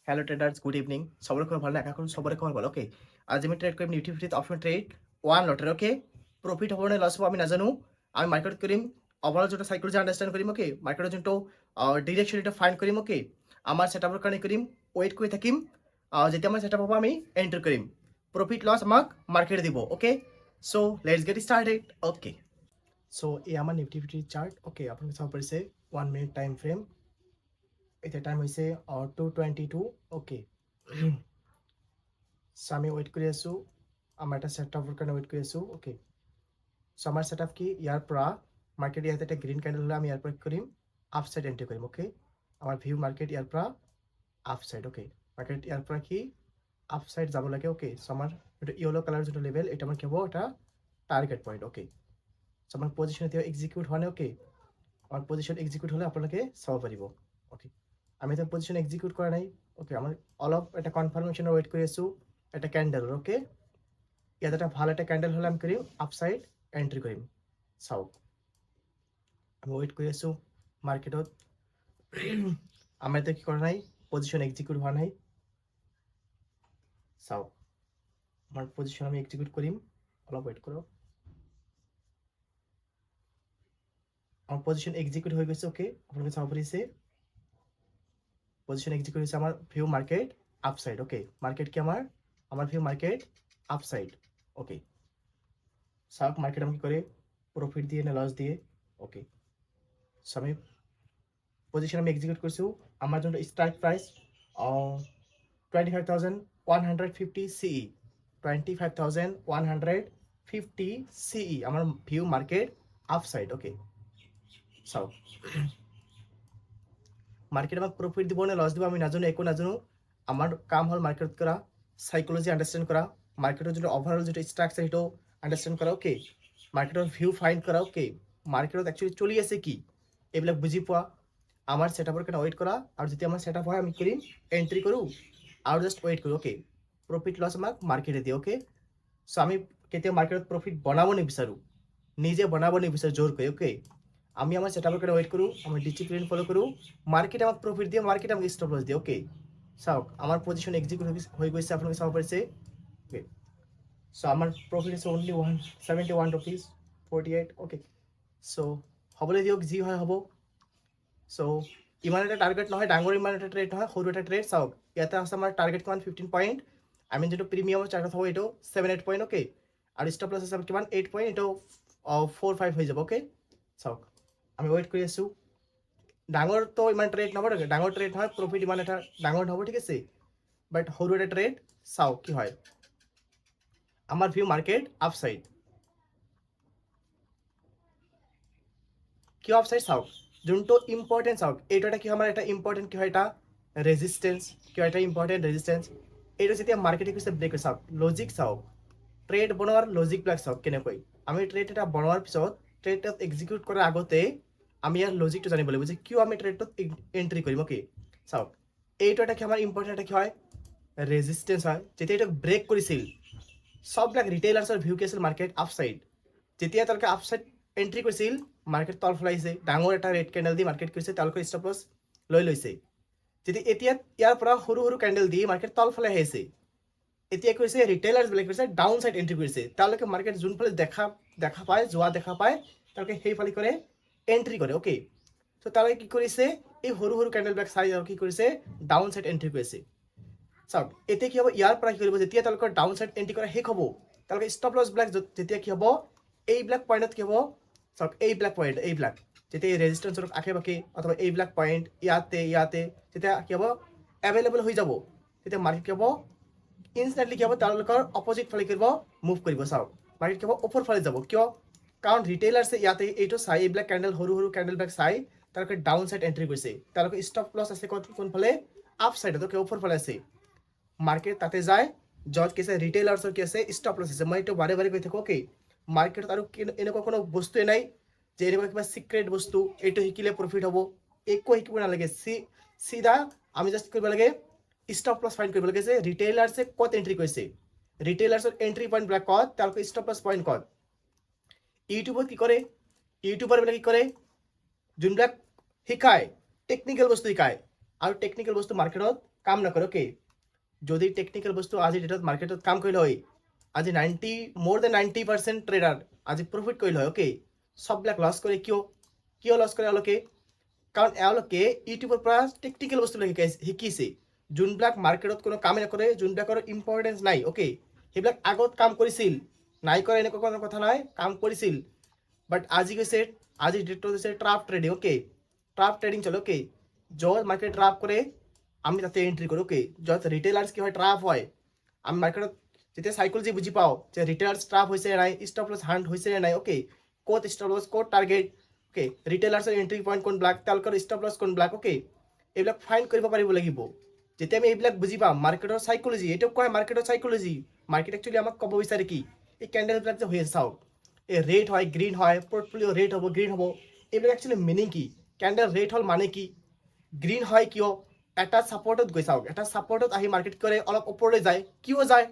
Hello traders, good evening. সবাৰ খবৰ ভালো না? এখন সবাৰ খবৰ ভালো। ওকে, আজ আমি ট্ৰেড কৰিম নিফটি ফিফটিত অপশন ট্ৰেড ওৱান লটেৰ। ওকে, প্ৰফিট হ'ব নে লছ হ'ব আমি নাজানো। আমি মাৰ্কেট কৰিম ওভাৰঅল যোনটো সাইকোলজি আন্ডাৰষ্টেণ্ড কৰিম। ওকে, মাৰ্কেটৰ যোনটো ডিৰেকশ্যন এটা ফাইণ্ড কৰিম। ওকে, আমাৰ ছেটআপৰ কাৰণে কৰিম ৱেইট কৰি থাকিম। যেতিয়া আমাৰ ছেটআপ হ'ব আমি এণ্টাৰ কৰিম। প্ৰফিট লছ আমাক মাৰ্কেট দিব। Okay, so' let's get started. Okay, so' এই আমাৰ নিফটি ফিফটিৰ চাৰ্ট। ওকে, আপোনালোকে চাব পাৰিছে 1 মিনিট টাইম ফ্ৰেম। এতিয়া টাইম হৈছে 2:22। ওকে, চ' আমি ৱেইট কৰি আছোঁ আমাৰ এটা ছেটআপৰ কাৰণে ৱেইট কৰি আছোঁ। ওকে, চ' আমাৰ ছেটআপ কি ইয়াৰ পৰা মাৰ্কেট ইয়াত এটা গ্ৰীণ কেণ্ডেল হ'লে আমি ইয়াৰ পৰা কৰিম আপ ছাইড এণ্ট্ৰি কৰিম। ওকে, আমাৰ ভিউ মাৰ্কেট ইয়াৰ পৰা আপ ছাইড। ওকে, মাৰ্কেট ইয়াৰ পৰা কি আপ ছাইড যাব লাগে। ওকে, চ' আমাৰ এইটো য়েলো কালাৰ যোনটো লেভেল এটা আমাৰ কি হ'ব এটা টাৰ্গেট পইণ্ট। ওকে, চ' আমাৰ পজিশ্যন এতিয়া এক্সিকিউট হোৱা নাই। ওকে, আমাৰ পজিশ্যন এক্সিকিউট হ'লে আপোনালোকে চাব পাৰিব। ওকে, আমি এতিয়া পজিশ্যন এক্সিকিউট কৰা নাই। ওকে, আমাৰ অলপ এটা কনফাৰ্মেশ্যনৰ ৱেইট কৰি আছোঁ এটা ক্যান্ডেল। ওকে, ইয়াত এটা ভাল এটা ক্যান্ডেল হলে আমি কৰিম আপসাইড এন্ট্ৰি কৰিম। চাও আমি ওয়েট কৰি আছো মাৰ্কেটত। আমাৰ এতিয়া কি কৰা নাই, পজিশন এক্সিকিউট হোৱা নাই। চাও আমাৰ পজিশন আমি এক্সিকিউট কৰিম, অলপ ওয়েট কৰক। আমাৰ পজিশন এক্সিকিউট হৈ গৈছে। ওকে, আপোনালোকে চাব পাৰিছে পজিশন এক্সিকিউট হৈছে আমাৰ view market upside. Okay, market কি আমার ভিউ মার্কেট আপসাইড। ওকে, চাওক মার্কেট আমি কি করে প্রফিট দিয়ে না লস দিয়ে। ওকে, সো আমি পজিশন আমি এক্সিকিউট করছো। আমার জন্য স্ট্রাইক প্রাইস 25,150 CE, 25,150 CE আমার ভিউ মার্কেট আপসাইড। ওকে, চাও মার্কেট আমাক প্রফিট দিব না লস দিব আমি নাজানো, একো নাজানো। আমার কাম হল মার্কেট করা, সাইকোলজি আন্ডারস্ট্যান্ড করা, মার্কেটের যেটা ওভারঅল যেটা স্ট্রাকচার সেটাও আন্ডারস্ট্যান্ড করা। ওকে, মার্কেটের ভিউ ফাইন্ড করা। ওকে, মার্কেটত একচুয়ালি চলি আছে কি এইবিলাক বুজি পোৱা, আমাৰ সেটআপৰ কাৰণে ওয়েট কৰা, আৰু যেতিয়া আমাৰ সেটআপ হয় আমি কৰিম এন্ট্ৰি কৰোঁ আৰু জাস্ট ওয়েট কৰোঁ। ওকে, প্ৰফিট লস আমাক মাৰ্কেটে দিয়ে। ওকে, সো আমি কেতিয়া মাৰ্কেটত প্ৰফিট বনাব নিবিচাৰোঁ, নিজে বনাব নিবিচাৰোঁ জোৰ কৰি। ওকে, আমি আমাৰ সেটআপৰ কাৰণে ওয়েট কৰোঁ, আমি ডিসিপ্লিন ফলো কৰোঁ, মার্কেট আমাক প্রফিট দিয়ে, মার্কেট আমাক স্টপ লস দিয়ে। ওকে, চাওক আমার পজিশন এক্সিকিউট হৈ গৈছে, আপোনালোকে চাব পাৰিছে। ওকে, সো আমার profit is only 171 rupees 48। Okay, so হ'বলৈ দিয়ক, যি হয় হ'ব। সো ইমান এটা টার্গেট নহয় ডাঙৰ, ইমান এটা ট্ৰেড নহয় সৰু এটা ট্ৰেড। চাওক ইয়াতে আছে আমাৰ টাৰ্গেট কিমান 15 পইণ্ট। আমি যিটো প্ৰিমিয়ামৰ চাৰ্টত হ'ব এইটো 7-8 পইণ্ট। ওকে, আৰু ষ্টপ লছ আছে কিমান 8 পইণ্ট, এইটো 4-5 হৈ যাব। ওকে, চাওক আমি ওয়েট কৰি আছোঁ। ডাঙৰটো ইমান ট্ৰেড নহ'ব, ডাঙৰ ট্ৰেড নহয়, প্ৰফিট ইমান এটা ডাঙৰ নহ'ব, ঠিক আছে, বাট সৰু এটা ট্ৰেড। চাওক কি হয়, আমার ভিউ মার্কেট আপসাইড। কিয় আপসাইড চাওক, যোনটো ইম্পর্টেন্ট চাওক, এইটো এটা কি আমাৰ এটা ইম্পৰ্টেন্ট কি হয় এটা ৰেজিস্টেন্স, কি হয় এটা ইম্পৰ্টেন্ট ৰেজিস্টেন্স। এইটো যেতিয়া মাৰ্কেটে কৈছে ব্ৰেক হৈ চাওক, লজিক চাওক, ট্ৰেড বনোৱাৰ লজিকবিলাক চাওক কেনেকৈ। আমি ট্ৰেড এটা বনোৱাৰ পিছত ট্ৰেডত এক্সিকিউট কৰাৰ আগতে আমি ইয়াৰ লজিকটো জানিব লাগিব যে কিয় আমি ট্ৰেডত এন্ট্ৰি কৰিম। ওকে, চাওক এইটো এটা কি আমাৰ ইম্পৰ্টেণ্ট এটা কি হয় ৰেজিষ্টেন্স হয়। যেতিয়া এইটো ব্ৰেক কৰিছিল সববিলাক ৰিটেইলাৰ্ছৰ ভিউ কি আছিল মাৰ্কেট আপসাইড। যেতিয়া তেওঁলোকে আপসাইড এন্ট্ৰি কৰিছিল মাৰ্কেট তল ফলাইছে, ডাঙৰ এটা ৰেড কেণ্ডেল দি মাৰ্কেট কৰিছে, তেওঁলোকে ষ্টপ লছ লৈ লৈছে। যদি এতিয়া ইয়াৰ পৰা সৰু সৰু কেণ্ডেল দি মাৰ্কেট তল ফালে আহিছে, এতিয়া কৈছে ৰিটেইলাৰ্ছবিলাক কৈছে ডাউন চাইড এন্ট্ৰি কৰিছে। তেওঁলোকে মাৰ্কেট যোনফালে দেখা পায়, যোৱা দেখা পায়, তেওঁলোকে সেইফালে কৰে এন্ট্ৰি কৰে। ওকে, চ' তেওঁলোকে কি কৰিছে এই সৰু সৰু কেণ্ডেলবিলাক চাই কি কৰিছে ডাউন চাইড এন্ট্ৰি কৰিছে। চাওক এতিয়া কি হ'ব, ইয়াৰ পৰা কি কৰিব, যেতিয়া তেওঁলোকৰ ডাউন চাইড এন্ট্ৰি কৰা শেষ হ'ব, তেওঁলোকে ষ্টপ লছবিলাক যেতিয়া কি হ'ব এইবিলাক পইণ্টত কি হ'ব, চাওক এইবিলাক পইণ্ট, এইবিলাক যেতিয়া এই ৰেজিষ্টেন্সৰ আশে পাশে অথবা এইবিলাক পইণ্ট ইয়াতে ইয়াতে যেতিয়া কি হ'ব এভেইলেবল হৈ যাব, তেতিয়া মাৰ্কেট কি হ'ব ইনষ্টেণ্টলি কি হ'ব তেওঁলোকৰ অপজিট ফালে কৰিব মুভ কৰিব। চাওক মাৰ্কেট কি হ'ব ওপৰ ফালে যাব। কিয়, কাৰণ ৰিটেইলাৰ্ছে ইয়াতে এইটো চাই, এইবিলাক কেণ্ডেল সৰু সৰু কেণ্ডেলবিলাক চাই তেওঁলোকে ডাউন চাইড এন্ট্ৰি কৰিছে, তেওঁলোকে ষ্টপ লছ আছে কোনফালে আপ চাইডত। ওকে, ওপৰ ফালে আছে মাৰ্কেট, তাতে যায় যত কি আছে ৰিটেইলাৰ্সৰ কি আছে ষ্টপ লছ আছে। মই এইটো বাৰে বাৰে কৈ থাকোঁ। ওকে, মাৰ্কেটত আৰু এনেকুৱা কোনো বস্তুৱে নাই যে এনেকুৱা কিবা সিক্ৰেট বস্তু এইটো শিকিলে প্ৰফিট হ'ব, একো শিকিব নালাগে। চিধা আমি জাষ্ট কৰিব লাগে ষ্টপ লছ ফাইণ্ড কৰিব লাগে যে ৰিটেইলাৰ্ছে ক'ত এন্ট্ৰি কৰিছে, ৰিটেইলাৰ্ছৰ এন্ট্ৰি পইণ্টবিলাক ক'ত, তেওঁলোকৰ ষ্টপ লছ পইণ্ট ক'ত। ইউটিউবত কি কৰে, ইউটিউবাৰবিলাকে কি কৰে যোনবিলাক শিকায় টেকনিকেল বস্তু শিকায়, আৰু টেকনিকেল বস্তু মাৰ্কেটত কাম নকৰে অ'কে যদি টেকনিকেল বস্তু আজি ডেটত মাৰ্কেটত কাম কৰিলে হয় আজি মোৰ দেন 90% ট্ৰেডাৰ আজি প্ৰফিট কৰিলে হয় অ'কে সববিলাক লছ কৰে কিয় লছ কৰে এওঁলোকে কাৰণ এওঁলোকে ইউটিউবৰ পৰা টেকনিকেল বস্তুবিলাক শিকিছে যোনবিলাক মাৰ্কেটত কোনো কামেই নকৰে যোনবিলাকৰ ইম্পৰ্টেঞ্চ নাই অ'কে সেইবিলাক আগত কাম কৰিছিল নাই কৰা এনেকুৱা কোনো কথা নাই কাম কৰিছিল বাট আজি গৈছে আজি ডেটত হৈছে ট্ৰাপ ট্ৰেডিং অ'কে ট্ৰাপ ট্ৰেডিং চলে অ'কে য'ত মাৰ্কেট ট্ৰাপ কৰে আমি তাতে এন্ট্ৰি কৰোঁ অ'কে য'ত ৰিটেইলাৰ্ছ কি হয় ট্ৰাপ হয় আমি মাৰ্কেটত যেতিয়া সাইকোলজি বুজি পাওঁ যে ৰিটেইলাৰ্ছ ট্ৰাপ হৈছে নাই ষ্টপ লছ হান্ট হৈছে নাই অ'কে ক'ত ষ্টপ লছ ক'ত টাৰ্গেট অ'কে ৰিটেইলাৰ্ছৰ এন্ট্ৰি পইণ্ট কোনবিলাক তেওঁলোকৰ ষ্টপ লছ কোনবিলাক অ'কে এইবিলাক ফাইণ্ড কৰিব পাৰিব লাগিব যেতিয়া আমি এইবিলাক বুজি পাম মাৰ্কেটৰ সাইকোলজি এইটোক কয় মাৰ্কেটৰ সাইকোলজি মাৰ্কেট একচুৱেলি আমাক ক'ব বিচাৰে কি এই কেণ্ডেলবিলাক যে হৈ আছে চাওক এই ৰেড হয় গ্ৰীণ হয় পোৰ্টফলিঅ' ৰেড হ'ব গ্ৰীণ হ'ব এইবিলাক একচুৱেলি মিনিং কি কেণ্ডেল ৰেড হ'ল মানে কি গ্ৰীণ হয় কিয় এটা ছাপৰ্টত গৈ চাওক এটা ছাপৰ্টত আহি মাৰ্কেট কৰে অলপ ওপৰলৈ যায় কিয় যায়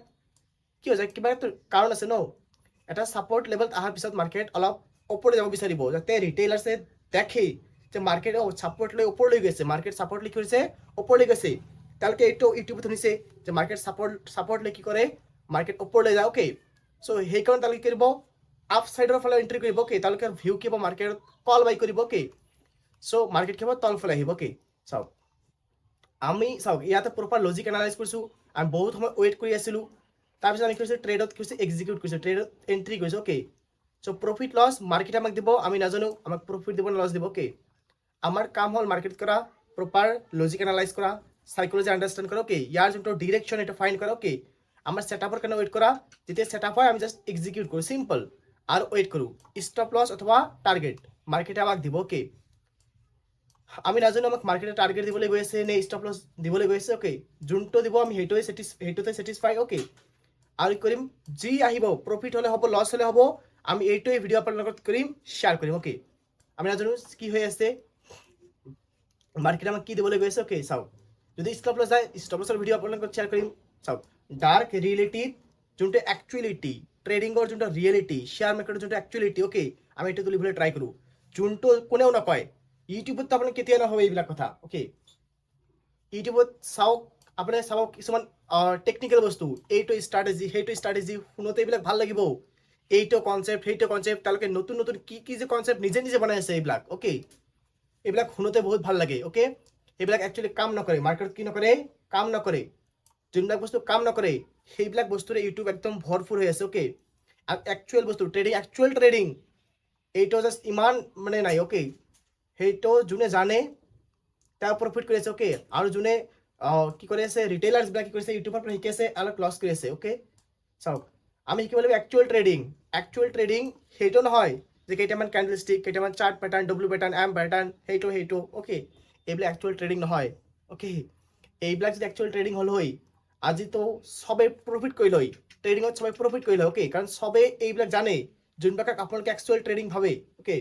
কিবা এটা কাৰণ আছে ন এটা ছাপৰ্ট লেভেলত অহাৰ পিছত মাৰ্কেট অলপ ওপৰলৈ যাব বিচাৰিব যাতে ৰিটেইলাৰ্ছে দেখে যে মাৰ্কেট ছাপৰ্ট লৈ ওপৰলৈ গৈছে মাৰ্কেট ছাপৰ্ট লৈ কি কৰিছে ওপৰলৈ গৈছে তেওঁলোকে এইটো ইউটিউবত শুনিছে যে মাৰ্কেট ছাপৰ্ট লৈ কি কৰে মাৰ্কেট ওপৰলৈ যায় অ'কে চ' সেইকাৰণে তেওঁলোকে কি কৰিব আপ চাইডৰ ফালে এণ্ট্ৰি কৰিব অ'কে তেওঁলোকে ভিউ কি হ'ব মাৰ্কেটত কল বাই কৰিব অ'কে চ' মাৰ্কেট কি হ'ব তলফালে আহিব অ'কে চাওক আমি চাওক ইয়াতে প্ৰপাৰ লজিক এনালাইজ কৰিছোঁ আমি বহুত সময় ৱেইট কৰি আছিলোঁ তাৰপিছত আমি কি কৰিছোঁ ট্ৰেডত কি কৰিছোঁ এক্সিকিউট কৰিছোঁ ট্ৰেডত এণ্ট্ৰি কৰিছোঁ okay so' profit loss market আমাক দিব আমি নাজানো আমাক প্ৰফিট দিব নে লছ দিব অ'কে আমাৰ কাম হ'ল মাৰ্কেট কৰা প্ৰপাৰ লজিক এনালাইজ কৰা সাইকোলজি আন্ডাৰষ্টেণ্ড কৰা অ'কে ইয়াৰ যোনটো ডিৰেকশ্যন এইটো ফাইণ্ড কৰা অ'কে আমাৰ ছেটআপৰ কাৰণে ৱেইট কৰা যেতিয়া ছেটআপ হয় আমি জাষ্ট এক্সিকিউট কৰোঁ চিম্পল আৰু ৱেইট কৰোঁ ষ্টপ লছ অথবা টাৰ্গেট মাৰ্কেটে আমাক দিব অ'কে আমি নাজানো আমাক মাৰ্কেটে টাৰ্গেট দিবলৈ গৈ আছে নে ষ্টপ লছ দিবলৈ গৈ আছে অ'কে যোনটো দিব আমি সেইটোতে ছেটিছফাই অ'কে আৰু কৰিম যি আহিব প্ৰফিট হ'লে হ'ব লছ হ'লে হ'ব আমি এইটোৱে ভিডিঅ' আপোনাৰ লগত কৰিম শ্বেয়াৰ কৰিম অ'কে আমি নাজানো কি হৈ আছে মাৰ্কেট আমাক কি দিবলৈ গৈ আছে অ'কে চাওক যদি ষ্টপ লছ যায় ষ্টপ লছৰ ভিডিঅ' আপোনাৰ লগত শ্বেয়াৰ কৰিম চাওক ডাৰ্ক ৰিয়েলিটিত যোনটো একচুৱেলিটি ট্ৰেডিঙৰ যোনটো ৰিয়েলিটি শ্বেয়াৰ মাৰ্কেটৰ যোনটো একচুৱেলিটি অ'কে আমি এইটো তুলিবলৈ ট্ৰাই কৰোঁ যোনটো কোনেও নকয় ইউটিউবত আপোনাৰ কেতিয়া নহ'ব এইবিলাক কথা অ'কে ইউটিউবত চাওক আপুনি চাওক কিছুমান টেকনিকেল বস্তু এইটো ষ্ট্ৰেটেজি সেইটো ষ্ট্ৰেটেজি শুনোতে এইবিলাক ভাল লাগিব এইটো কনচেপ্ট সেইটো কনচেপ্ট তেওঁলোকে নতুন নতুন কি যে কনচেপ্ট নিজে বনাই আছে এইবিলাক অ'কে এইবিলাক শুনোতে বহুত ভাল লাগে অ'কে এইবিলাক একচুৱেলি কাম নকৰে মাৰ্কেটত কি নকৰে কাম নকৰে যোনবিলাক বস্তু কাম নকৰে সেইবিলাক বস্তুৰে ইউটিউব একদম ভৰপূৰ হৈ আছে অ'কে আৰু একচুৱেল বস্তু একচুৱেল ট্ৰেডিং এইটো জাষ্ট ইমান মানে নাই অ'কে সেইটো যোনে জানে তেওঁ প্ৰফিট কৰি আছে অ'কে আৰু যোনে কি কৰি আছে ৰিটেইলাৰ্ছবিলাক কি কৰিছে ইউটিউবৰ পৰা শিকি আছে অলপ লছ কৰি আছে অ'কে চাওক আমি শিকিব লাগিব একচুৱেল ট্ৰেডিং সেইটো নহয় যে কেইটামান কেণ্ডেল ষ্টিক কেইটামান chart pattern W pattern M pattern সেইটো অ'কে এইবিলাক একচুৱেল ট্ৰেডিং নহয় অ'কে এইবিলাক যদি একচুৱেল ট্ৰেডিং হ'ল হয় আজিতো চবেই প্ৰফিট কৰিলে হয় ট্ৰেডিঙত চবেই প্ৰফিট কৰিলে অ'কে কাৰণ চবেই এইবিলাক জানে যোনবিলাক আপোনালোকে একচুৱেল ট্ৰেডিং ভাবে অ'কে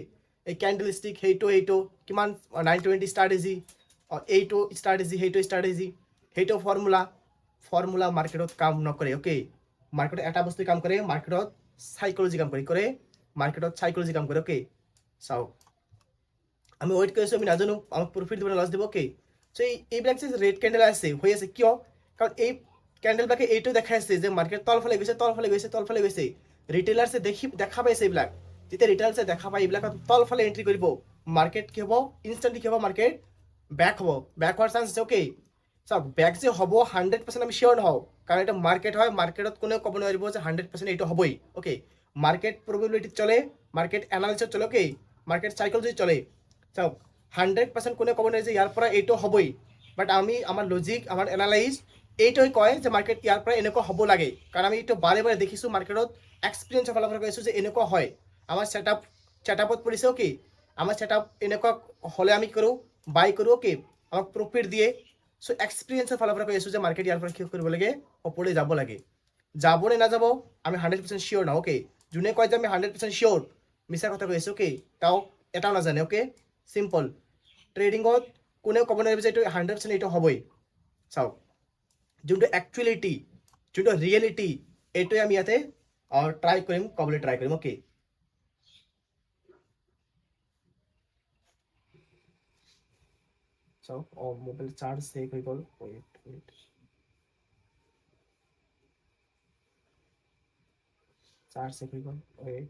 এই কেণ্ডেল ষ্টিক সেইটো কিমান 920 ষ্ট্ৰেটেজি এইটো ষ্ট্ৰেটেজি সেইটো ফৰ্মুলা মাৰ্কেটত কাম নকৰে অ'কে মাৰ্কেটত এটা বস্তু কাম কৰে মাৰ্কেটত সাইকোলজি কাম কৰে অ'কে চাওক আমি ৱেইট কৰি আছোঁ আমি নাজানো আমাক প্ৰফিট দিব লছ দিব অ'কে চ' এইবিলাক যে ৰেড কেণ্ডেল হৈ আছে কিয় কাৰণ এই কেণ্ডেলবিলাকে এইটো দেখাই আছে যে মাৰ্কেট তলফালে গৈছে ৰিটেইলাৰ্ছে দেখা পাইছে এইবিলাক যেতিয়া ৰিটেইলাৰ্ছে দেখা পায় এইবিলাক তলফালে এণ্ট্ৰি কৰিব মাৰ্কেট কি হ'ব ইনষ্টেণ্টলি কি হ'ব মাৰ্কেট বেক হোৱাৰ চান্স আছে অ'কে চাওক বেক যে হ'ব 100% আমি চিয়'ৰ নহওঁ কাৰণ এটা মাৰ্কেট হয় মাৰ্কেটত কোনেও ক'ব নোৱাৰিব যে 100% এইটো হ'বই অ'কে মাৰ্কেট প্ৰবেবিলিটিত চলে মাৰ্কেট এনালাইচিছত চলে অ'কে মাৰ্কেট সাইকোলজিত চলে চাওক 100% কোনে ক'ব নোৱাৰে যে ইয়াৰ পৰা এইটো হ'বই বাট আমি আমাৰ লজিক আমাৰ এনালাইজ এইটোৱে কয় যে মাৰ্কেট ইয়াৰ পৰা এনেকুৱা হ'ব লাগে কাৰণ আমি এইটো বাৰে দেখিছোঁ মাৰ্কেটত এক্সপিৰিয়েঞ্চৰ ফালৰ পৰা কৈছোঁ যে এনেকুৱা হয় আমাৰ ছেটআপত পৰিছে অ'কে আমাৰ ছেটআপ এনেকুৱা হ'লে আমি কৰোঁ বাই কৰোঁ অ'কে আমাক প্ৰফিট দিয়ে চ' এক্সপিৰিয়েঞ্চৰ ফালৰ পৰা কৈ আছোঁ যে মাৰ্কেট ইয়াৰ পৰা কি কৰিব লাগে ওপৰলৈ যাব লাগে যাব নে নাযাব আমি 100% চিয়'ৰ নহয় অ'কে যোনে কয় যে আমি 100% চিয়'ৰ মিছা কথা কৈ আছোঁ অ'কে তেওঁ এটাও নাজানে অ'কে চিম্পল ট্ৰেডিঙত কোনেও ক'ব নোৱাৰিব যে এইটো 100% এইটো হ'বই চাওক যোনটো একচুৱেলিটি যোনটো ৰিয়েলিটি এইটোৱে আমি ইয়াতে ক'বলৈ ট্ৰাই কৰিম অ'কে চাওক মোবাইল চাৰ্জ শেষ হৈ গ'ল ৱেইট 4 সেকেন্ড ওয়েট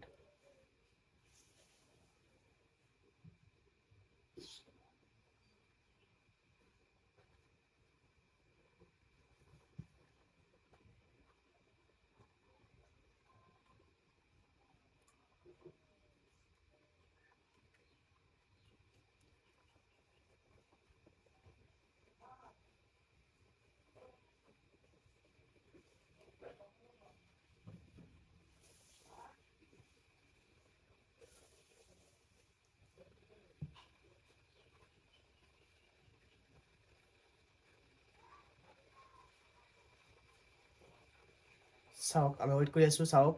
চাওক আমি ৱেইট কৰি আছোঁ চাওক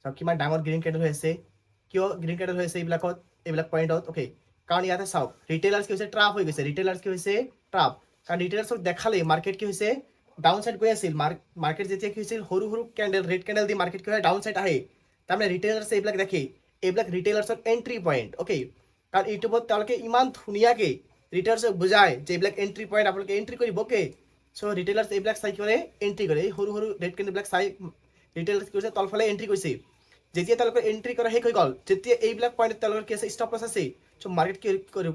চাওক কিমান ডাঙৰ গ্ৰীণ কেণ্ডেল হৈ আছে কিয় গ্ৰীণ কেণ্ডেল হৈ আছে এইবিলাক পইণ্টত অ'কে কাৰণ ইয়াতে চাওক ৰিটেইলাৰ্ছ কি হৈছে ট্ৰাপ হৈ গৈছে ৰিটেইলাৰ্ছ কি হৈছে ট্ৰাপ কাৰণ ৰিটেইলাৰ্ছক দেখালে মাৰ্কেট কি হৈছে ডাউন চাইড গৈ আছিল মাৰ্কেট যেতিয়া কি হৈছিল সৰু সৰু কেণ্ডেল ৰেড কেণ্ডেল দি মাৰ্কেট কি হয় ডাউন চাইড আহে তাৰমানে ৰিটেইলাৰ্ছে এইবিলাক দেখে এইবিলাক ৰিটেইলাৰ্ছৰ এণ্ট্ৰি পইণ্ট অ'কে কাৰণ ইউটিউবত তেওঁলোকে ইমান ধুনীয়াকৈ ৰিটেইলাৰ্ছক বুজায় যে এইবিলাক এণ্ট্ৰি পইণ্ট আপোনালোকে এণ্ট্ৰি কৰিব অ'কে চ' ৰিটেইলাৰ্ছ এইবিলাক চাই কৰে এণ্ট্ৰি কৰে এই সৰু সৰু ৰেড কেণ্ডেলবিলাক চাই ৰিটেইলাৰ্ছ কি কৰিছে তলফালে এণ্ট্ৰি কৰিছে যেতিয়া তেওঁলোকৰ এণ্ট্ৰি কৰা শেষ হৈ গ'ল যেতিয়া এইবিলাক পইণ্টত তেওঁলোকৰ কি আছে ষ্টপ লছ আছে চ' মাৰ্কেট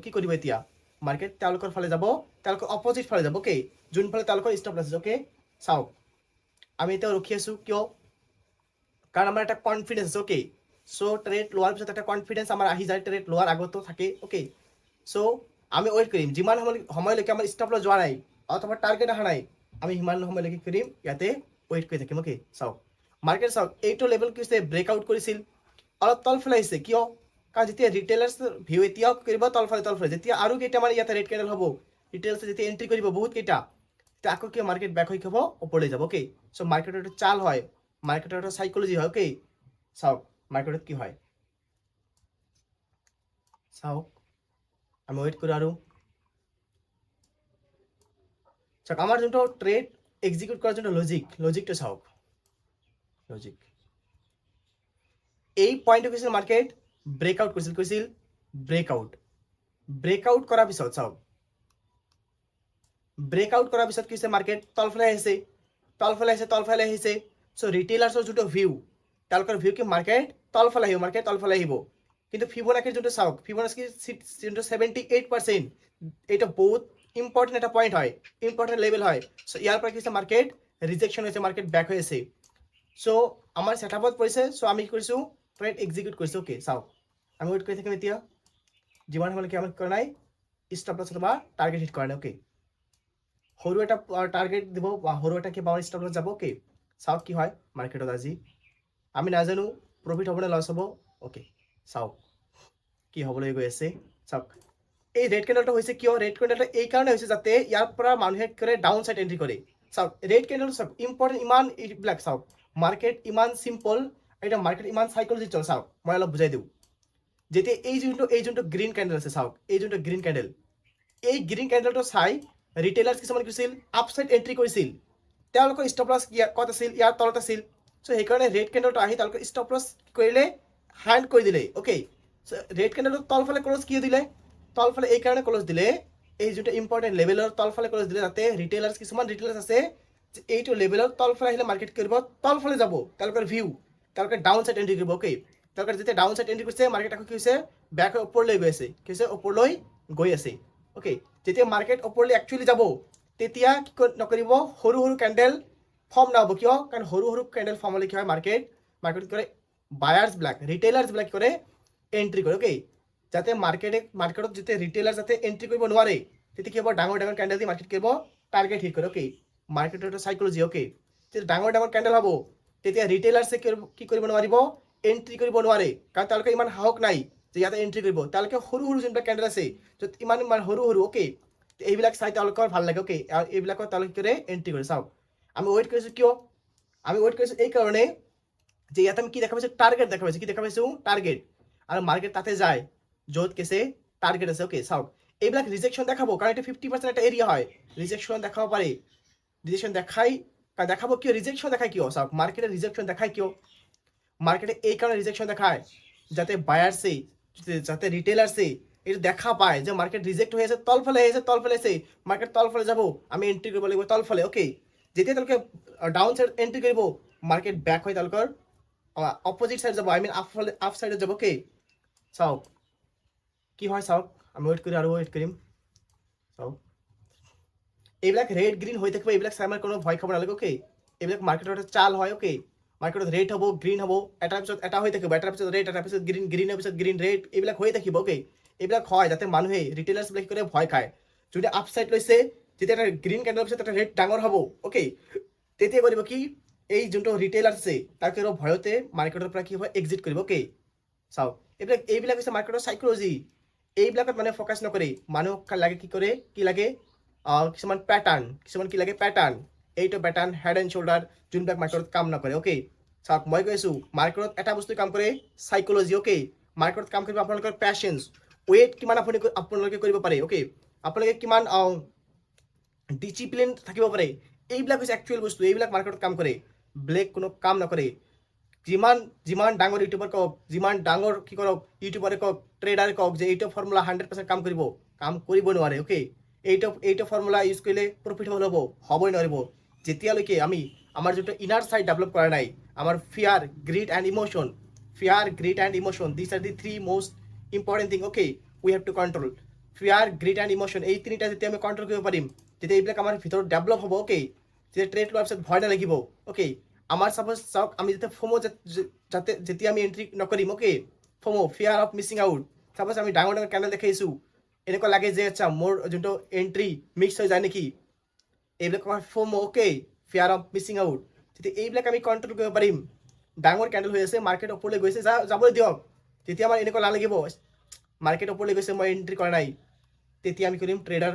কি কৰিব এতিয়া মাৰ্কেট তেওঁলোকৰ ফালে যাব তেওঁলোকৰ অপজিট ফালে যাব অ'কে যোনফালে তেওঁলোকৰ ষ্টপ লছ আছে অ'কে চাওক আমি এতিয়া ৰখি আছোঁ কিয় কাৰণ আমাৰ এটা কনফিডেঞ্চ অ'কে চ' ট্ৰেড লোৱাৰ পিছত এটা কনফিডেঞ্চ আমাৰ আহি যায় ট্ৰেড লোৱাৰ আগতো থাকে অ'কে চ' আমি ৱেইট কৰিম যিমান সময়লৈকে আমাৰ ষ্টপ লছ যোৱা নাই অথবা টাৰ্গেট অহা নাই আমি সিমান সময়লৈকে কৰিম ইয়াতে ৱেইট কৰি থাকিম অ'কে চাওক মাৰ্কেট চাওক এইটো লেভেল কি হৈছে ব্ৰেকআউট কৰিছিল অলপ তলফালে আহিছে কিয় কাৰণ যেতিয়া ৰিটেইলাৰ্ছ ভিউ এতিয়াও কৰিব তলফালে যেতিয়া আৰু কেইটামান ইয়াতে ৰেড কেণ্ডেল হ'ব ৰিটেইলাৰ্ছে যেতিয়া এণ্ট্ৰি কৰিব বহুত কেইটা তেতিয়া আকৌ কিয় মাৰ্কেট বেক হৈ খাব ওপৰলৈ যাব অ'কে চ' মাৰ্কেটৰ এইটো চাল হয় মাৰ্কেটৰ এটা চাইকলজি হয় অ'কে চাওক মাৰ্কেটত কি হয় চাওক আমি ৱেইট কৰোঁ আৰু চাওক আমাৰ যোনটো ট্ৰেড এক্সিকিউট কৰাৰ যোনটো লজিকটো চাওক লজিক এই পইণ্টটো কৈছিল মাৰ্কেট ব্ৰেকআউট কৰিছিল ব্ৰেকআউট কৰাৰ পিছত চাওক ব্ৰেকআউট কৰাৰ পিছত কি হৈছে মাৰ্কেট তলফালে আহিছে চ' ৰিটেইলাৰ্ছৰ যোনটো ভিউ তেওঁলোকৰ ভিউ কি মাৰ্কেট তলফালে আহিব কিন্তু ফিবনাকিৰ যোনটো চাওক ফিবনাকিৰ যোনটো 78% এইটো বহুত ইম্পৰ্টেণ্ট এটা পইণ্ট হয় ইম্পৰ্টেণ্ট লেভেল হয় চ' ইয়াৰ পৰা কি হৈছে মাৰ্কেট ৰিজেকশ্যন হৈছে মাৰ্কেট বেক হৈ আছে চ' আমাৰ ছেটআপত পৰিছে চ' আমি কি কৰিছোঁ ট্ৰেড এক্সিকিউট কৰিছোঁ অ'কে চাওক আমি ৱেইট কৰি থাকিম এতিয়া যিমান সময়লৈকে আমি কৰা নাই ষ্টপ লছ অথবা টাৰ্গেট হিট কৰা নাই অ'কে সৰু এটা টাৰ্গেট দিব বা সৰু এটা কি পাৱাৰ ষ্টপ লছ যাব অ'কে চাওক কি হয় মাৰ্কেটত আজি আমি নাজানো প্ৰফিট হ'ব নে লছ হ'ব অ'কে চাওক কি হ'বলৈ গৈ আছে চাওক এই ৰেড কেণ্ডেলটো হৈছে কিয় ৰেড কেণ্ডেলটো এই কাৰণে হৈছে যাতে ইয়াৰ পৰা মানুহে কৰে ডাউন চাইড এণ্ট্ৰি কৰে চাওক ৰেড কেণ্ডেল চাওক ইম্পৰ্টেণ্ট ইমান এইবিলাক চাওক মাৰ্কেট ইমান চিম্পল এটা মাৰ্কেট ইমান চাইকলজি চল চাওক মই অলপ বুজাই দিওঁ যেতিয়া এই যোনটো গ্ৰীণ কেণ্ডেল আছে চাওক এই যোনটো গ্ৰীণ কেণ্ডেল এই গ্ৰীণ কেণ্ডেলটো চাই ৰিটেইলাৰ্ছ কিছুমান কৰিছিল আপচাইড এণ্ট্ৰি কৰিছিল তেওঁলোকৰ ষ্টপ লছ ক'ত আছিল ইয়াৰ তলত আছিল চ' সেইকাৰণে ৰেড কেণ্ডেলটো আহি তেওঁলোকৰ ষ্টপ লছ কৰিলে হাইড কৰি দিলে অ'কে ৰেড কেণ্ডেলটো তলফালে ক্লজ কিয় দিলে তলফালে এই কাৰণে ক্লজ দিলে এই যোনটো ইম্পৰ্টেণ্ট লেভেলৰ তলফালে ক্লজ দিলে যাতে ৰিটেইলাৰ্ছ কিছুমান ৰিটেইলাৰ্ছ আছে এইটো লেভেলৰ তলফালে আহিলে মাৰ্কেট কৰিব তলফালে যাব তেওঁলোকৰ ভিউ তেওঁলোকে ডাউন চাইড এণ্ট্ৰি কৰিব অ'কে তেওঁলোকে যেতিয়া ডাউন চাইড এণ্ট্ৰি কৰিছে মাৰ্কেট আকৌ কি হৈছে বেক হৈ ওপৰলৈ গৈ আছে কি হৈছে ওপৰলৈ গৈ আছে অ'কে যেতিয়া মাৰ্কেট ওপৰলৈ একচুৱেলি যাব তেতিয়া কি নকৰিব সৰু কেণ্ডেল ফৰ্ম নহ'ব কিয় কাৰণ সৰু কেণ্ডেল ফৰ্ম হ'লে কি হয় মাৰ্কেট কৰে বায়াৰ্ছবিলাক ৰিটেইলাৰ্ছবিলাক কৰে এণ্ট্ৰি কৰে অ'কে যাতে মাৰ্কেটত যেতিয়া ৰিটেইলাৰ যাতে এণ্ট্ৰি কৰিব নোৱাৰে তেতিয়া কি হ'ব ডাঙৰ কেণ্ডেল দি মাৰ্কেট কৰিব টাৰ্গেট হিট কৰে অ'কে মাৰ্কেটৰ এটা চাইকলজি অ'কে যেতিয়া ডাঙৰ কেণ্ডেল হ'ব তেতিয়া ৰিটেইলাৰ্ছে কি কৰিব নোৱাৰিব এণ্ট্ৰি কৰিব নোৱাৰে কাৰণ তেওঁলোকে ইমান সাহস নাই যে ইয়াতে এণ্ট্ৰি কৰিব তেওঁলোকে সৰু যোনবিলাক কেণ্ডেল আছে য'ত ইমান সৰু অ'কে এইবিলাক চাই তেওঁলোকৰ ভাল লাগে অ'কে আৰু এইবিলাকত তেওঁলোকে এণ্ট্ৰি কৰে চাওক আমি ৱেইট কৰিছোঁ কিয় আমি ৱেইট কৰিছোঁ এই কাৰণে যে ইয়াতে আমি কি দেখা পাইছোঁ টাৰ্গেট দেখা পাইছোঁ কি দেখা পাইছোঁ টাৰ্গেট আৰু মাৰ্কেট তাতে যায় য'ত কেছে টাৰ্গেট আছে অ'কে চাওক এইবিলাক ৰিজেকশ্যন দেখাব কাৰণ এইটো 50% এটা এৰিয়া হয় ৰিজেকশ্যন দেখাব পাৰে ৰিজেকশ্যন দেখাব কিয় ৰিজেকশ্যন দেখায় কিয় চাওক মাৰ্কেটে ৰিজেকশ্যন দেখায় কিয় মাৰ্কেটে এই কাৰণে ৰিজেকশ্যন দেখায় যাতে বায়াৰ্ছে যাতে ৰিটেইলাৰ্ছে এইটো দেখা পায় যে মাৰ্কেট ৰিজেক্ট হৈ আছে তলফালে আছে মাৰ্কেট তলফালে যাব আমি এণ্ট্ৰি কৰিব লাগিব তলফালে অ'কে যেতিয়া তেওঁলোকে ডাউন চাইড এণ্ট্ৰি কৰিব মাৰ্কেট বেক হৈ তেওঁলোকৰ অপজিট সাইড যাব, আই মিন আপ সাইডে যাব। ওকে চাওক কি হয়, চাওক আমি ৱেইট কৰি আৰু ৱেইট কৰিম। চাওক এইবিলাক ৰেড গ্ৰীণ হৈ থাকিব, এইবিলাক চাই আমাৰ কোনো ভয় খাব নালাগে। ওকে এইবিলাক মাৰ্কেটৰ চাল হয়। ওকে মাৰ্কেটত ৰেড হ'ব, গ্ৰীণ হ'ব, এটাৰ পিছত এটা হৈ থাকিব, এটাৰ পিছত ৰেড, এটাৰ পিছত গ্ৰীণ, গ্ৰীণৰ পিছত গ্ৰীণ, ৰেড, এইবিলাক হৈ থাকিব। ওকে এইবিলাক হয় যাতে মানুহে ৰিটেইলাৰ্ছবিলাক কি কৰে ভয় খায়। যদি আপচাইড লৈছে যেতিয়া এটা গ্ৰীণ কেণ্ডেলৰ পিছত এটা ৰেড ডাঙৰ হ'ব, ওকে তেতিয়া কৰিব কি এই যোনটো ৰিটেইলাৰ আছে তাৰ কি ভয়তে মাৰ্কেটৰ পৰা কি হ'ব এক্সিট কৰিব। ওকে চাওক এইবিলাক হৈছে মাৰ্কেটৰ চাইকলজি। এইবিলাকত মানে ফ'কাছ নকৰে, মানুহক লাগে কি কৰে, কি লাগে কিছুমান পেটাৰ্ণ, কিছুমান কি লাগে পেটাৰ্ণ, এইটো পেটাৰ্ণ হেড এণ্ড শোল্ডাৰ যোনবিলাক মাৰ্কেটত কাম নকৰে। ওকে চাওক মই কৈছোঁ মাৰ্কেটত এটা বস্তু কাম কৰে চাইকলজি। ওকে মাৰ্কেটত কাম কৰিব আপোনালোকৰ পেচেঞ্চ, ৱেইট কিমান আপোনালোকে কৰিব পাৰে। ওকে আপোনালোকে কিমান ডিচিপ্লিন থাকিব পাৰে, এইবিলাক হৈছে একচুৱেল বস্তু, এইবিলাক মাৰ্কেটত কাম কৰে, ব্লেক কোনো কাম নকৰে। যিমান ডাঙৰ ইউটিউবাৰ কওক, যিমান ডাঙৰ কি কৰক ইউটিউবাৰে কওক, ট্ৰেডাৰে কওক যে এইটো ফৰ্মুলা 100% কাম কৰিব নোৱাৰে। ওকে এইটো ফৰ্মুলা ইউজ কৰিলে প্ৰফিটেবল হ'বই নোৱাৰিব যেতিয়ালৈকে আমি আমাৰ যোনটো ইনাৰ চাইড ডেভেলপ কৰা নাই, আমাৰ ফিয়াৰ, grid and emotion, this R the 3 most important thing. Okay we have two control ফিয়াৰ, grid and emotion, এই তিনিটা যেতিয়া আমি কণ্ট্ৰল কৰিব পাৰিম তেতিয়া এইবিলাক আমাৰ ভিতৰত ডেভেলপ হ'ব। ওকে যেতিয়া ট্ৰেড লোৱাৰ পিছত ভয় নালাগিব। ওকে আমাৰ চাপ'জ চাওক আমি যেতিয়া ফোমো যেতিয়া আমি এণ্ট্ৰি নকৰিম। Okay FOMO, fear of missing out, suppose আমি ডাঙৰ ডাঙৰ কেণ্ডেল দেখাইছোঁ, এনেকুৱা লাগে যে আচ্ছা মোৰ যোনটো এণ্ট্ৰি মিক্স হৈ যায় নেকি, এইবিলাক আমাৰ FOMO. Okay ফিয়াৰ of missing out, তেতিয়া এইবিলাক আমি কণ্ট্ৰল কৰিব পাৰিম। ডাঙৰ কেণ্ডেল হৈ আছে, মাৰ্কেট ওপৰলৈ গৈছে, যাবলৈ দিয়ক, তেতিয়া আমাৰ এনেকুৱা নালাগিব মাৰ্কেট ওপৰলৈ গৈছে মই এণ্ট্ৰি কৰা নাই, তেতিয়া আমি কৰিম ট্ৰেডাৰ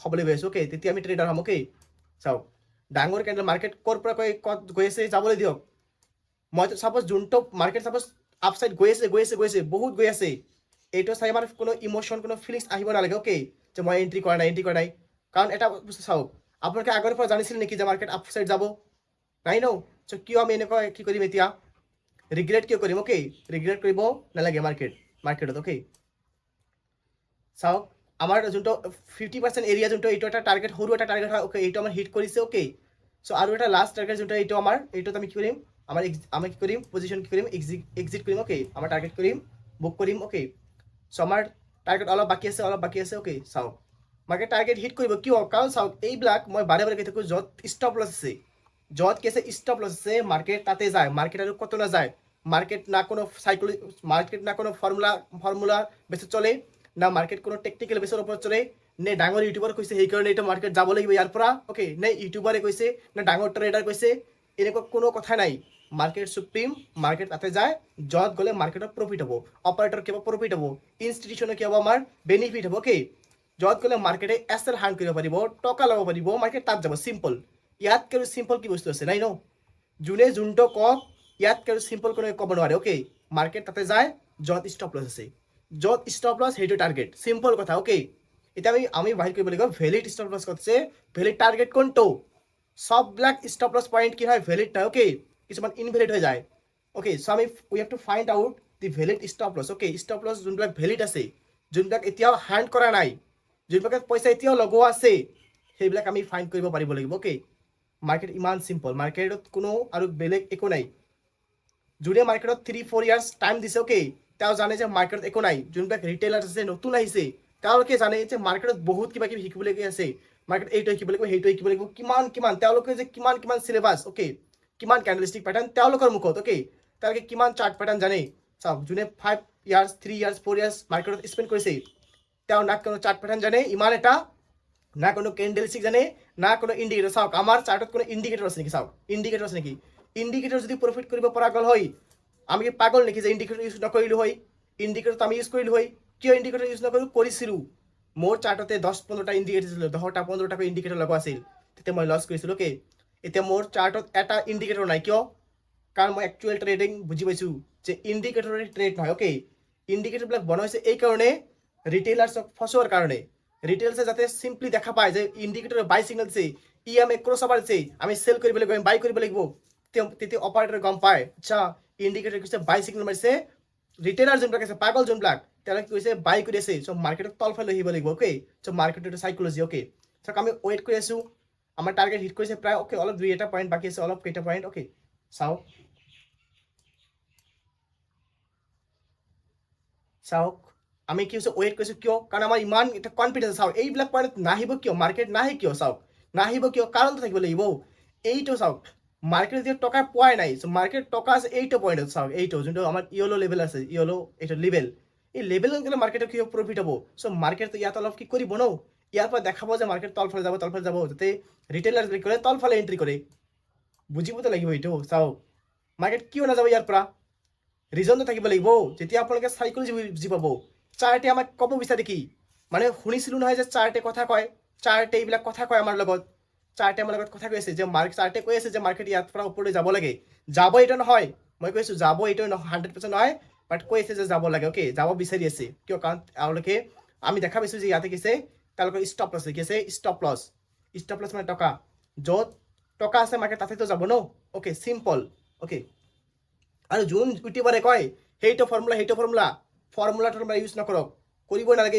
হ'বলৈ গৈ আছোঁ। ওকে তেতিয়া আমি ট্ৰেডাৰ হ'ম। ওকে চাওক ডাঙৰ কেণ্ডেল মাৰ্কেট ক'ৰ পৰা ক'ত গৈ আছে যাবলৈ দিয়ক। মই চাপ'জ যোনটো মাৰ্কেট চাপ'জ আপচাইড গৈ আছে বহুত গৈ আছে, এইটো চাই আমাৰ কোনো ইমোশ্যন, কোনো ফিলিংছ আহিব নালাগে। ওকে যে মই এণ্ট্ৰি কৰা নাই, কাৰণ এটা বস্তু চাওক আপোনালোকে আগৰ পৰা জানিছিল নেকি যে মাৰ্কেট আপচাইড যাব? নাই ন। চ' কিয় আমি এনেকুৱা কি কৰিম এতিয়া, ৰিগ্ৰেট কিয় কৰিম? ওকে ৰিগ্ৰেট কৰিব নালাগে মাৰ্কেটত। ওকে চাওক আমাৰ যোনটো 50% এৰিয়া যোনটো এইটো এটা টাৰ্গেট, সৰু এটা টাৰ্গেট হয়। ওকে এইটো আমাৰ হিট কৰিছে। ওকে চ' আৰু এটা লাষ্ট টাৰ্গেট যোনটো এইটো এইটোত আমি কি কৰিম, আমি কি কৰিম পজিশ্যন কি কৰিম, এক্সিট কৰিম। ওকে আমাৰ টাৰ্গেট কৰিম, বুক কৰিম। ওকে চ' আমাৰ টাৰ্গেট অলপ বাকী আছে। ওকে চাওক মাৰ্কেট টাৰ্গেট হিট কৰিব, কিয়? কাৰণ চাওক এইবিলাক মই বাৰে কৈ থাকোঁ, য'ত ষ্টপ লছ আছে, মাৰ্কেট তাতে যায়, মাৰ্কেট আৰু কতো নাযায়। মাৰ্কেট না কোনো মাৰ্কেট না কোনো ফৰ্মুলা বেছত চলে, না মাৰ্কেট কোনো টেকনিকেল বেছৰ ওপৰত চলে, নে ডাঙৰ ইউটিউবাৰ কৈছে সেইকাৰণে এইটো মাৰ্কেট যাব লাগিব ইয়াৰ পৰা। ওকে নে ইউটিউবাৰে কৈছে, নে ডাঙৰ ট্ৰেডাৰ কৈছে, এনেকুৱা কোনো কথা নাই। মাৰ্কেট সুপ্ৰিম, মাৰ্কেট তাতে যায়, য'ত গ'লে মাৰ্কেটত প্ৰফিট হ'ব, অপাৰেটৰ কিবা প্ৰফিট হ'ব, ইনষ্টিটিউশ্যনৰ কি হ'ব আমাৰ বেনিফিট হ'ব। ওকে য'ত গ'লে মাৰ্কেটে এছেল হাৰ্ন কৰিব পাৰিব, টকা ল'ব পাৰিব, মাৰ্কেট তাত যাব। চিম্পল, ইয়াতকৈ আৰু চিম্পল কি বস্তু আছে? নাই ন। যোনে যোনটো কওক ইয়াতকৈ আৰু চিম্পল কোনো ক'ব নোৱাৰে। ওকে মাৰ্কেট তাতে যায় য'ত ষ্টপ লছ আছে, সেইটো টাৰ্গেট, চিম্পল কথা। ওকে এতিয়া আমি বাহিৰ কৰিব লাগিব ভেলিড ষ্টপ লছ আছে, ভেলিড টাৰ্গেট কোনটো? সববিলাক ষ্টপ লছ পইণ্ট কি হয়, ভেলিড নহয়। ওকে কিছুমান ইনভেলিড হৈ যায়। Okay so' we have to find out the valid stop loss. Okay stop loss যোনবিলাক ভেলিড আছে, যোনবিলাক এতিয়াও হাৰ্ন কৰা নাই, যোনবিলাক পইচা এতিয়াও লগোৱা আছে, সেইবিলাক আমি ফাইণ্ড কৰিব পাৰিব লাগিব। ওকে মাৰ্কেট ইমান চিম্পল, মাৰ্কেটত কোনো আৰু বেলেগ একো নাই। যোনে মাৰ্কেটত 3-4 ইয়াৰ্ছ টাইম দিছে, ওকে তেওঁ জানে যে মাৰ্কেটত একো নাই। যোনবিলাক ৰিটেইলাৰ্ছ আছে, নতুন আহিছে, তেওঁলোকে জানে যে মাৰ্কেটত বহুত কিবা কিবি শিকিবলগীয়া আছে, মাৰ্কেট এইটো শিকিব লাগিব, সেইটো শিকিব লাগিব, কিমান তেওঁলোকে যে কিমান চিলেবাছ, ওকে কিমান কেণ্ডেলষ্টিক পেটাৰ্ণ তেওঁলোকৰ মুখত। ওকে তেওঁলোকে কিমান চাৰ্ট পেটাৰ্ণ জানে। চাওক যোনে 5 ইয়াৰ্ছ 3 ইয়াৰ্ছ 4 ইয়াৰ্ছ মাৰ্কেটত স্পেণ্ড কৰিছে, তেওঁ না কোনো চাৰ্ট পেটাৰ্ণ জানে ইমান এটা, না কোনো কেণ্ডেলষ্টিক জানে, না কোনো ইণ্ডিকেটৰ। চাওক আমাৰ চাৰ্টত কোনো ইণ্ডিকেটৰ আছে নেকি? চাওক ইণ্ডিকেটৰ আছে নেকি? ইণ্ডিকেটৰ যদি প্ৰফিট কৰিব পৰা গ'ল হয়, আমি পাগল নেকি যে ইণ্ডিকেটৰ ইউজ নকৰিলোঁ হয়? ইণ্ডিকেটৰ আমি ইউজ কৰিলোঁ হয়। কিয় ইণ্ডিকেটৰ ইউজ কৰিছিলোঁ? মোৰ চাৰ্টতে 10-15টা ইণ্ডিকেটৰ আছিল, 10টা-15টাকৈ ইণ্ডিকেটৰ লগোৱা আছিল, তেতিয়া মই লছ কৰিছিলোঁ। ওকে এতিয়া মোৰ চাৰ্টত এটা ইণ্ডিকেটৰ নাই, কিয়? কাৰণ মই একচুৱেল ট্ৰেডিং বুজি পাইছোঁ যে ইণ্ডিকেটৰে ট্ৰেড নহয়। ওকে ইণ্ডিকেটৰবিলাক বনাইছে এইকাৰণে ৰিটেইলাৰ্ছক ফচোৱাৰ কাৰণে, ৰিটেইলাৰ্ছে যাতে চিম্পলি দেখা পায় যে ইণ্ডিকেটৰ বাই চিগনেল দিছে, EMA ক্ৰছ অভাৰ দিছে, আমি চেল কৰিব লাগিব, আমি বাই কৰিব লাগিব, তেতিয়া অপাৰেটৰে গম পায় আচ্ছা ইণ্ডিকেটৰ কৈছে বাই চিগনেল মাৰিছে, ৰিটেইলাৰ যোনবিলাক আছে পাগল যোনবিলাক, তেওঁলোকে কৈছে বাই কৰি আছে, চ' মাৰ্কেটত তলফালে লৈ আহিব লাগিব। ওকে চ' মাৰ্কেটৰ চাইকলজি। ওকে চাওক আমি ৱেইট কৰি আছোঁ, আমাৰ টাৰ্গেট হিট কৰিছে প্ৰায়। ওকে অলপ 2-এটা পইণ্ট বাকী আছে, অলপ কেইটা পইণ্ট। ওকে চাওক চাওক আমি কি হৈছে ৱেইট কৰিছোঁ কিয়, কাৰণ আমাৰ ইমান এটা কনফিডেঞ্চ চাওক এইবিলাক পইণ্ট নাহিব কিয়, মাৰ্কেট নাহে কিয়, চাওক নাহিব কিয়, কাৰণটো থাকিব লাগিব। এইটো চাওক মাৰ্কেট যেতিয়া টকা পোৱাই নাই, চ' মাৰ্কেট টকা আছে এইটো পইণ্টত, চাওক এইটো যোনটো আমাৰ ইয়েলো লেভেল আছে, ইয়েলো এইটো লেভেল, এই লেভেলত গ'লে মাৰ্কেটৰ কি প্ৰফিট হ'ব। চ' মাৰ্কেট ইয়াত অলপ কি কৰিব ন, ইয়াৰ পৰা দেখাব যে মাৰ্কেট তলফালে যাব, যাতে ৰিটেইলাৰ কি কৰে তলফালে এণ্ট্ৰি কৰে, বুজিবতো লাগিব এইটো। চাওক মাৰ্কেট কিয় নাযাব ইয়াৰ পৰা, ৰিজনটো থাকিব লাগিব। যেতিয়া আপোনালোকে চাইকলজি বুজি পাব, চাৰ্টে আমাক ক'ব বিচাৰে কি, মানে শুনিছিলোঁ নহয় যে চাৰ্টে কথা কয়, চাৰ্টে এইবিলাক কথা কয় আমাৰ লগত, চাৰ্টে আমাৰ লগত কথা কৈ আছে যে চাৰ্টে কৈ আছে যে মাৰ্কেট ইয়াৰ পৰা ওপৰলৈ যাব লাগে, যাব এইটো নহয়, মই কৈছোঁ যাব এইটো 100% নহয়, বাট কৈ আছে যে যাব লাগে, অ'কে যাব বিচাৰি আছে কিয়, কাৰণ তেওঁলোকে আমি দেখা পাইছোঁ যে ইয়াতে কৈছে তেওঁলোকৰ ষ্টপ লছ কি আছে, ষ্টপ লছ মানে টকা, য'ত টকা আছে মাৰ্কেট তাতেতো যাব ন, অ'কে চিম্পল, অ'কে। আৰু যোন ইউটিউবাৰে কয় সেইটো ফৰ্মুলা ইউজ নকৰক, কৰিবই নালাগে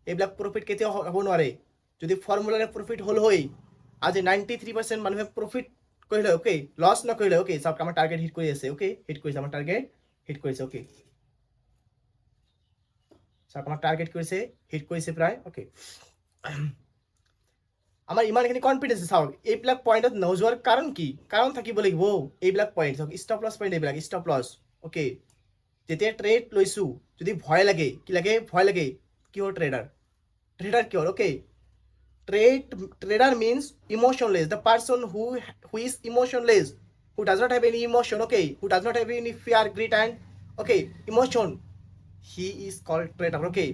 এইবিলাক প্ৰফিট কেতিয়াও হ'ব নোৱাৰে। যদি ফৰ্মুলাৰে প্ৰফিট হ'ল হয় আজি 93% মানুহে প্ৰফিট কৰিলে, অ'কে লছ নকৰিলে, অ'কে চাওক আমাৰ টাৰ্গেট হিট কৰি আছে, অ'কে হিট কৰিছে, আমাৰ টাৰ্গেট হিট কৰিছে, অ'কে চাওক আমাৰ টাৰ্গেট হিট কৰিছে প্ৰায়, অ'কে। আমাৰ ইমানখিনি কনফিডেঞ্চ, চাওক এইবিলাক পইণ্টত নোযোৱাৰ কাৰণ কি, কাৰণ থাকিব লাগিব এইবিলাক পইণ্ট, চাওক ষ্টপ লছ পইণ্ট, এইবিলাক ষ্টপ লছ, অ'কে। যেতিয়া ট্ৰেড লৈছোঁ যদি ভয় লাগে, কি লাগে, ভয় লাগে, কিহৰ ট্ৰেডাৰ কিহৰ, okay. Trader means emotionless, the person who is emotionless, who does not have any emotion, okay, who does not have any fear, greed and okay emotion, he is called trader, okay.